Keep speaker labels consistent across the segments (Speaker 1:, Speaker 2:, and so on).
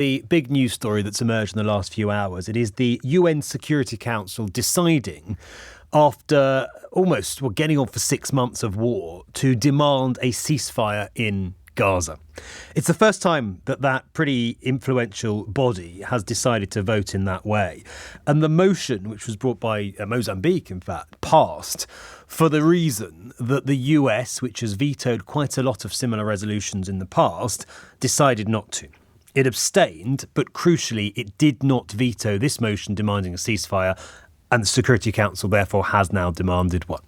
Speaker 1: The big news story that's emerged in the last few hours, it is the UN Security Council deciding, after getting on for 6 months of war, to demand a ceasefire in Gaza. It's the first time that pretty influential body has decided to vote in that way. And the motion, which was brought by Mozambique, in fact, passed for the reason that the US, which has vetoed quite a lot of similar resolutions in the past, decided not to. It abstained, but crucially, it did not veto this motion demanding a ceasefire, and the Security Council therefore has now demanded one.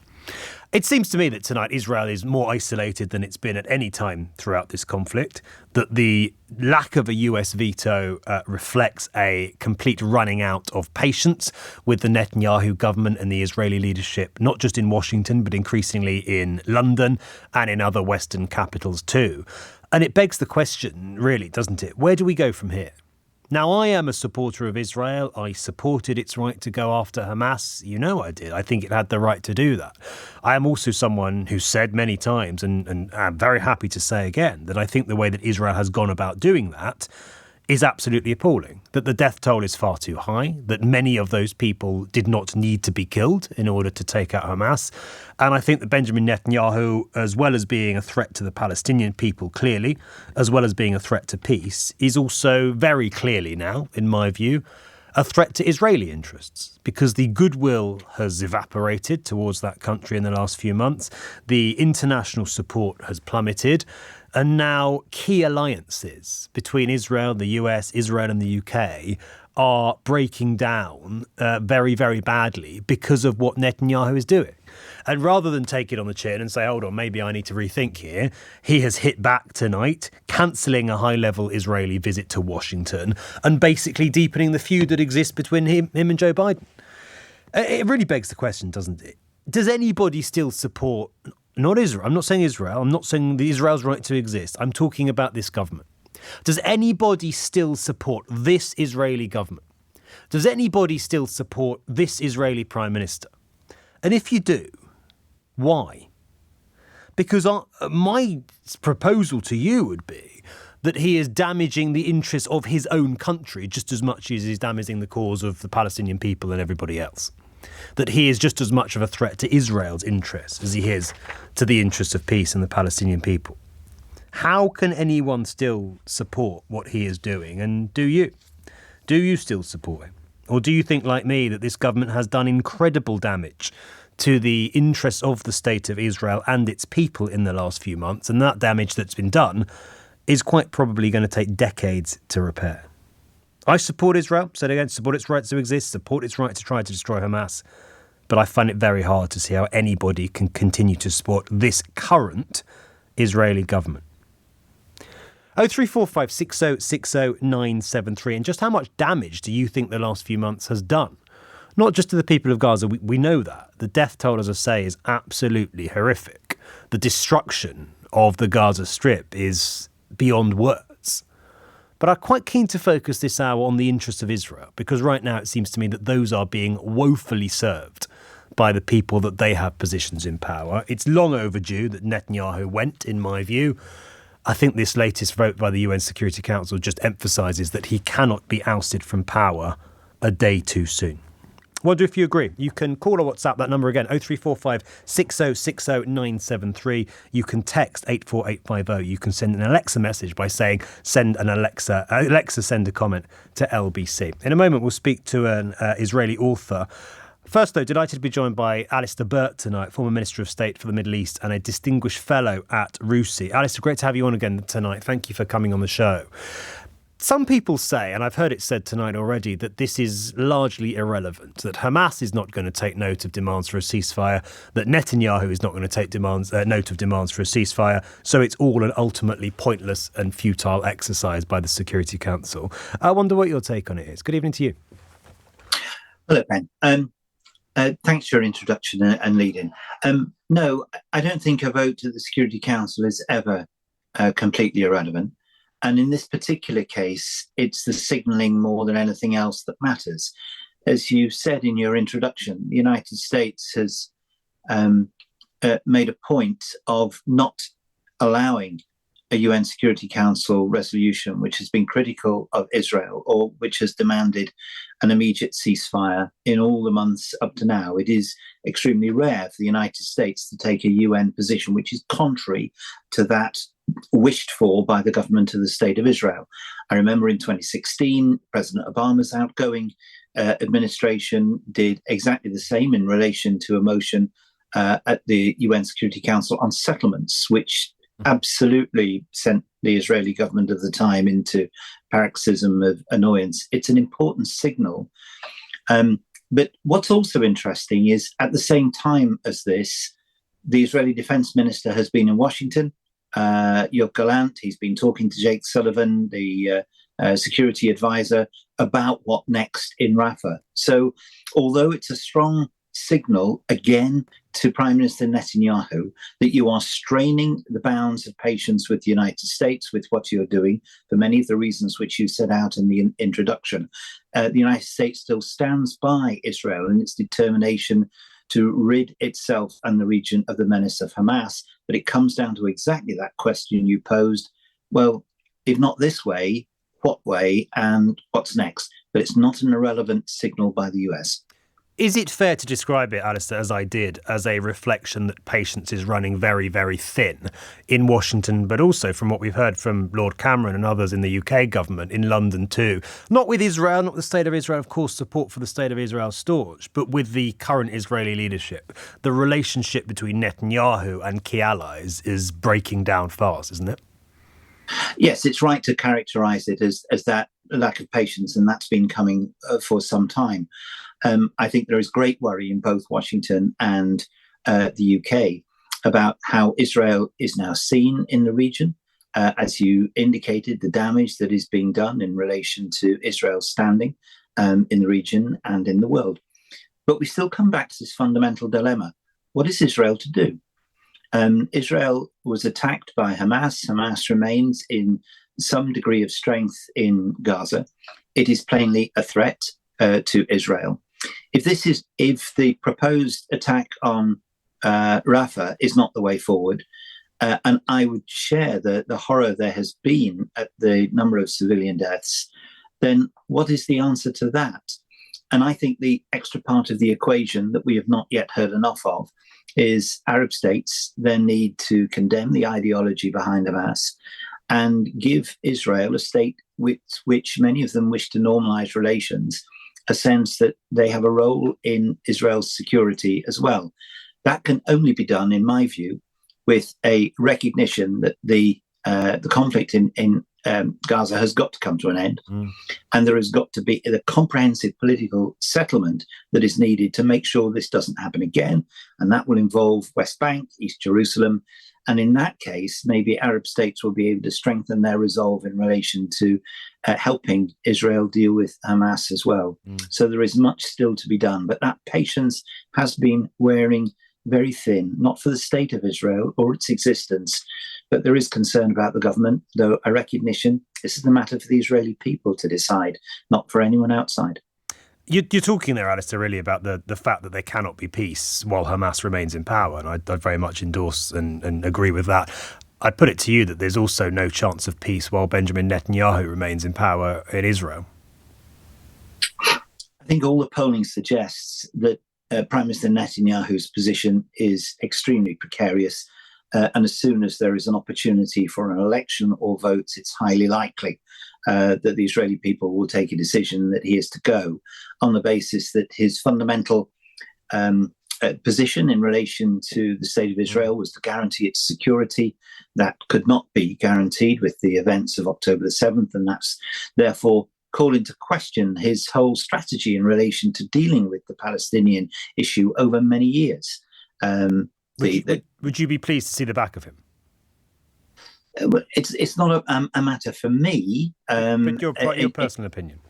Speaker 1: It seems to me that tonight Israel is more isolated than it's been at any time throughout this conflict, that the lack of a US veto reflects a complete running out of patience with the Netanyahu government and the Israeli leadership, not just in Washington, but increasingly in London and in other Western capitals too. And it begs the question, really, doesn't it? Where do we go from here? Now, I am a supporter of Israel. I supported its right to go after Hamas. You know I did. I think it had the right to do that. I am also someone who said many times, and I'm very happy to say again, that I think the way that Israel has gone about doing that is absolutely appalling, that the death toll is far too high, that many of those people did not need to be killed in order to take out Hamas. And I think that Benjamin Netanyahu, as well as being a threat to the Palestinian people, clearly, as well as being a threat to peace, is also very clearly now, in my view, a threat to Israeli interests, because the goodwill has evaporated towards that country in the last few months. The international support has plummeted. And now key alliances between Israel, the US, Israel and the UK are breaking down very, very badly because of what Netanyahu is doing. And rather than take it on the chin and say, hold on, maybe I need to rethink here, he has hit back tonight, cancelling a high-level Israeli visit to Washington and basically deepening the feud that exists between him and Joe Biden. It really begs the question, doesn't it? Does anybody still support... Not Israel. I'm not saying Israel. I'm not saying Israel's right to exist. I'm talking about this government. Does anybody still support this Israeli government? Does anybody still support this Israeli Prime Minister? And if you do, why? Because my proposal to you would be that he is damaging the interests of his own country just as much as he's damaging the cause of the Palestinian people and everybody else. That he is just as much of a threat to Israel's interests as he is to the interests of peace and the Palestinian people. How can anyone still support what he is doing? And do you? Do you still support him? Or do you think, like me, that this government has done incredible damage to the interests of the state of Israel and its people in the last few months, and that damage that's been done is quite probably going to take decades to repair? I support Israel, said again, support its right to exist, support its right to try to destroy Hamas. But I find it very hard to see how anybody can continue to support this current Israeli government. 0345 6060 973. And just how much damage do you think the last few months has done? Not just to the people of Gaza, we know that. The death toll, as I say, is absolutely horrific. The destruction of the Gaza Strip is beyond words. But I'm quite keen to focus this hour on the interests of Israel, because right now it seems to me that those are being woefully served by the people that they have positions in power. It's long overdue that Netanyahu went, in my view. I think this latest vote by the UN Security Council just emphasises that he cannot be ousted from power a day too soon. Wonder if you agree. You can call or WhatsApp that number again, 0345 6060 973. You can text 84850. You can send an Alexa message by saying, send an Alexa, send a comment to LBC. In a moment, we'll speak to an Israeli author. First, though, delighted to be joined by Alistair Burt tonight, former Minister of State for the Middle East and a distinguished fellow at RUSI. Alistair, great to have you on again tonight. Thank you for coming on the show. Some people say, and I've heard it said tonight already, that this is largely irrelevant, that Hamas is not going to take note of demands for a ceasefire, that Netanyahu is not going to take note of demands for a ceasefire, so it's all an ultimately pointless and futile exercise by the Security Council. I wonder what your take on it is. Good evening to you.
Speaker 2: Hello, Ben. Thanks for your introduction and lead-in. No, I don't think a vote at the Security Council is ever completely irrelevant. And in this particular case, it's the signalling more than anything else that matters. As you said in your introduction, the United States has made a point of not allowing a UN Security Council resolution which has been critical of Israel or which has demanded an immediate ceasefire in all the months up to now. It is extremely rare for the United States to take a UN position which is contrary to that wished for by the government of the State of Israel. I remember in 2016, President Obama's outgoing administration did exactly the same in relation to a motion at the UN Security Council on settlements, which absolutely sent the Israeli government of the time into paroxysm of annoyance. It's an important signal. But what's also interesting is at the same time as this, the Israeli defense minister has been in Washington. Yoav Gallant, he's been talking to Jake Sullivan, the security advisor, about what next in Rafah. So although it's a strong signal, again, to Prime Minister Netanyahu that you are straining the bounds of patience with the United States with what you're doing, for many of the reasons which you set out in the introduction. The United States still stands by Israel in its determination to rid itself and the region of the menace of Hamas. But it comes down to exactly that question you posed. Well, if not this way, what way and what's next? But it's not an irrelevant signal by the US.
Speaker 1: Is it fair to describe it, Alistair, as I did, as a reflection that patience is running very, very thin in Washington, but also from what we've heard from Lord Cameron and others in the UK government, in London too? Not with Israel, not the State of Israel, of course, support for the State of Israel staunch, but with the current Israeli leadership. The relationship between Netanyahu and key allies is breaking down fast, isn't it?
Speaker 2: Yes, it's right to characterise it as that lack of patience, and that's been coming for some time. I think there is great worry in both Washington and the UK about how Israel is now seen in the region. As you indicated, the damage that is being done in relation to Israel's standing in the region and in the world. But we still come back to this fundamental dilemma. What is Israel to do? Israel was attacked by Hamas. Hamas remains in some degree of strength in Gaza. It is plainly a threat to Israel. If the proposed attack on Rafah is not the way forward, and I would share the horror there has been at the number of civilian deaths, then what is the answer to that? And I think the extra part of the equation that we have not yet heard enough of is Arab states then need to condemn the ideology behind Hamas and give Israel, a state with which many of them wish to normalize relations, a sense that they have a role in Israel's security as well. That can only be done, in my view, with a recognition that the conflict in Gaza has got to come to an end. And there has got to be a comprehensive political settlement that is needed to make sure this doesn't happen again. And that will involve West Bank, East Jerusalem. And in that case, maybe Arab states will be able to strengthen their resolve in relation to helping Israel deal with Hamas as well. So there is much still to be done. But that patience has been wearing very thin, not for the state of Israel or its existence, but there is concern about the government, though a recognition this is a matter for the Israeli people to decide, not for anyone outside.
Speaker 1: You're talking there, Alistair, really about the fact that there cannot be peace while Hamas remains in power, and I very much endorse and agree with that. I'd put it to you that there's also no chance of peace while Benjamin Netanyahu remains in power in Israel.
Speaker 2: I think all the polling suggests that Prime Minister Netanyahu's position is extremely precarious. And as soon as there is an opportunity for an election or votes, it's highly likely that the Israeli people will take a decision that he is to go on the basis that his fundamental position in relation to the state of Israel was to guarantee its security. That could not be guaranteed with the events of October the 7th, and that's therefore call into question his whole strategy in relation to dealing with the Palestinian issue over many years.
Speaker 1: Would you be pleased to see the back of him?
Speaker 2: It's not a matter for me.
Speaker 1: But your personal opinion?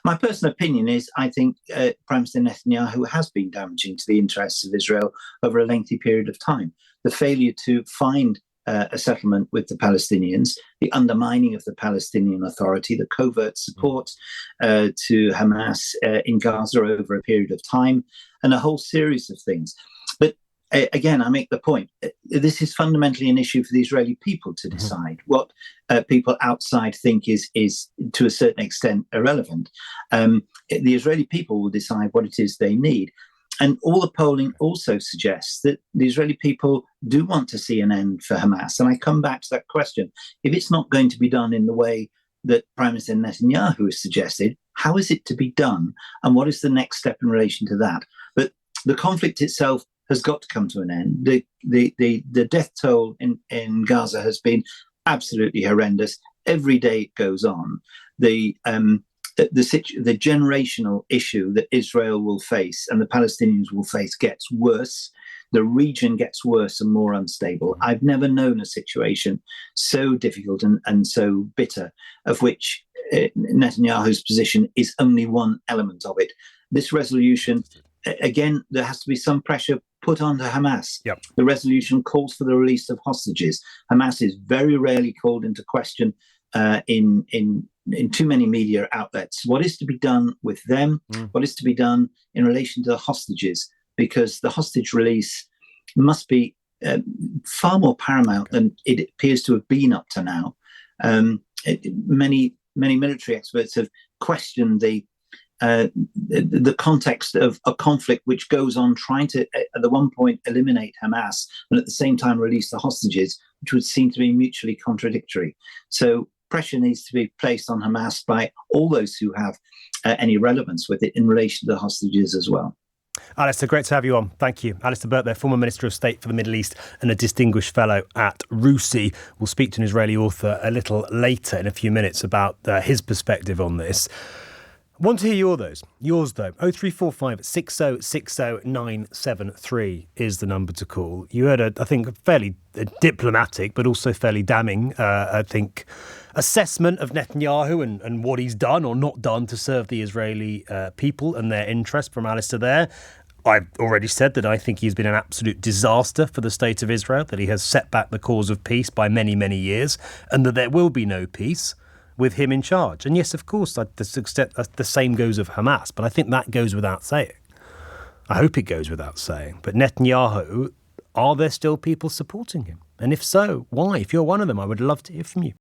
Speaker 2: My personal opinion is I think Prime Minister Netanyahu has been damaging to the interests of Israel over a lengthy period of time. The failure to find a settlement with the Palestinians, the undermining of the Palestinian Authority, the covert support to Hamas in Gaza over a period of time, and a whole series of things. But again, I make the point. This is fundamentally an issue for the Israeli people to decide. What people outside think is to a certain extent irrelevant. The Israeli people will decide what it is they need. And all the polling also suggests that the Israeli people do want to see an end for Hamas. And I come back to that question. If it's not going to be done in the way that Prime Minister Netanyahu has suggested, how is it to be done? And what is the next step in relation to that? But the conflict itself has got to come to an end. The death toll in Gaza has been absolutely horrendous. Every day it goes on. The generational issue that Israel will face and the Palestinians will face gets worse. The region gets worse and more unstable. I've never known a situation so difficult and so bitter, of which Netanyahu's position is only one element of it. This resolution, again, there has to be some pressure put onto Hamas.
Speaker 1: Yep.
Speaker 2: The resolution calls for the release of hostages. Hamas is very rarely called into question in too many media outlets. What is to be done with them? What is to be done in relation to the hostages? Because the hostage release must be far more paramount than it appears to have been up to now. Many military experts have questioned the context of a conflict which goes on trying to, at the one point, eliminate Hamas and at the same time release the hostages, which would seem to be mutually contradictory. So pressure needs to be placed on Hamas by all those who have any relevance with it in relation to the hostages as well.
Speaker 1: Alistair, great to have you on. Thank you. Alistair Burt there, former Minister of State for the Middle East and a distinguished fellow at RUSI. We'll speak to an Israeli author a little later in a few minutes about his perspective on this. Want to hear yours though. 0345 6060 973 is the number to call. You heard I think, a fairly diplomatic but also fairly damning, assessment of Netanyahu and what he's done or not done to serve the Israeli people and their interests from Alistair there. I've already said that I think he's been an absolute disaster for the state of Israel, that he has set back the cause of peace by many, many years, and that there will be no peace with him in charge. And yes, of course, the same goes of Hamas, but I think that goes without saying. I hope it goes without saying. But Netanyahu, are there still people supporting him? And if so, why? If you're one of them, I would love to hear from you.